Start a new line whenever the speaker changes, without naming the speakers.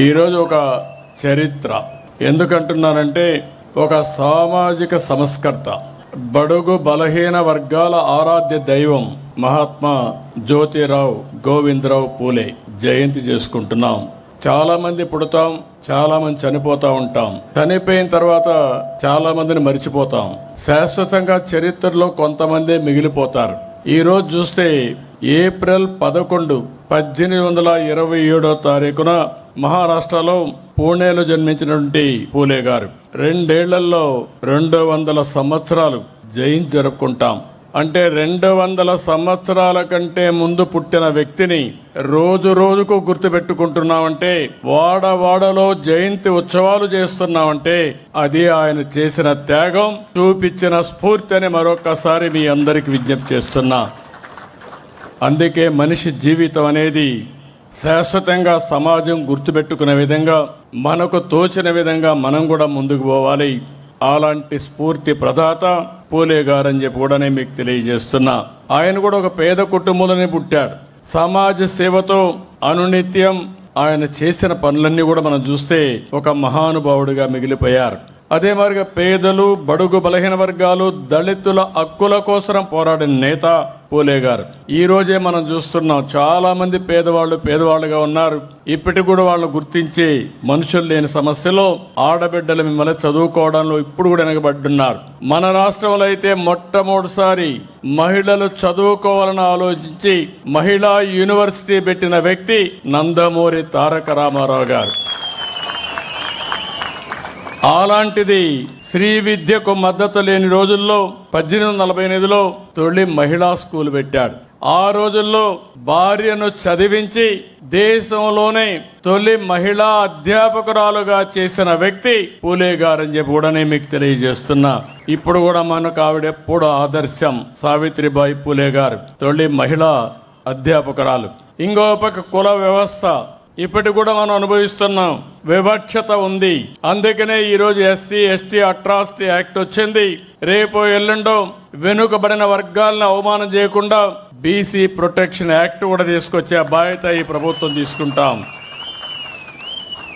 ఈరోజు ఒక చరిత్ర ఎందుకంటున్నానంటే ఒక సామాజిక సంస్కర్త, బడుగు బలహీన వర్గాల ఆరాధ్య దైవం మహాత్మా జ్యోతిరావు గోవిందరావు పూలే జయంతి చేసుకుంటున్నాం. చాలా మంది పుడతాం, చాలా మంది చనిపోతా ఉంటాం. చనిపోయిన తర్వాత చాలా మందిని మరిచిపోతాం. శాశ్వతంగా చరిత్రలో కొంతమంది మిగిలిపోతారు. ఈ రోజు చూస్తే ఏప్రిల్ 11, 1827 మహారాష్ట్రలో పూణేలో జన్మించినటువంటి పూలే గారు 2 ఏళ్లలో 200 సంవత్సరాలు జయంతి జరుపుకుంటాం. అంటే 200 సంవత్సరాల కంటే ముందు పుట్టిన వ్యక్తిని రోజు రోజుకు గుర్తుపెట్టుకుంటున్నామంటే, వాడవాడలో జయంతి ఉత్సవాలు చేస్తున్నామంటే అది ఆయన చేసిన త్యాగం, చూపించిన స్ఫూర్తి అని మరొకసారి మీ అందరికి విజ్ఞప్తి చేస్తున్నా. అందుకే మనిషి జీవితం అనేది శాశ్వతంగా సమాజం గుర్తుపెట్టుకునే విధంగా, మనకు తోచిన విధంగా మనం కూడా ముందుకు పోవాలి. అలాంటి స్ఫూర్తి ప్రదాత పూలే గారని చెప్పి కూడా నేను మీకు తెలియజేస్తున్నా. ఆయన కూడా ఒక పేద కుటుంబంలోనే పుట్టాడు. సమాజ సేవతో అనునిత్యం ఆయన చేసిన పనులన్నీ కూడా మనం చూస్తే ఒక మహానుభావుడిగా మిగిలిపోయారు. అదే మాదిరిగా పేదలు, బడుగు బలహీన వర్గాలు, దళితుల హక్కుల కోసం పోరాడిన నేత పూలే గారు. ఈ రోజే మనం చూస్తున్నాం, చాలా మంది పేదవాళ్ళుగా ఉన్నారు. ఇప్పటికి కూడా వాళ్ళని గుర్తించి మనుషులు లేని సమస్యలో ఆడబిడ్డలు మిమ్మల్ని చదువుకోవడంలో ఇప్పుడు కూడా వెనకబడ్డున్నారు. మన రాష్ట్రంలో అయితే మొట్టమొదటిసారి మహిళలు చదువుకోవాలని ఆలోచించి మహిళా యూనివర్సిటీ పెట్టిన వ్యక్తి నందమూరి తారక రామారావు గారు. అలాంటిది శ్రీ విద్యకు మద్దతు లేని రోజుల్లో 1848లో తొలి మహిళా స్కూల్ పెట్టాడు. ఆ రోజుల్లో భార్యను చదివించి దేశంలోనే తొలి మహిళా అధ్యాపకురాలుగా చేసిన వ్యక్తి పూలే గారని చెప్పి కూడా నేను మీకు తెలియజేస్తున్నా. ఇప్పుడు కూడా మనకు ఆవిడ ఎప్పుడు ఆదర్శం. సావిత్రిబాయి పూలే గారు తొలి మహిళా అధ్యాపకురాలు. ఇంకో పక్క కుల వ్యవస్థ ఇప్పటికి కూడా మనం అనుభవిస్తున్నాం. వివక్షత ఉంది. అందుకనే ఈరోజు ఎస్సీ ఎస్టీ అట్రాసిటీ యాక్ట్ వచ్చింది. రేపు ఎల్లుండో వెనుకబడిన వర్గాలను అవమానం చేయకుండా బీసీ ప్రొటెక్షన్ యాక్ట్ కూడా తీసుకొచ్చే బాధ్యత ఈ ప్రభుత్వం తీసుకుంటాం.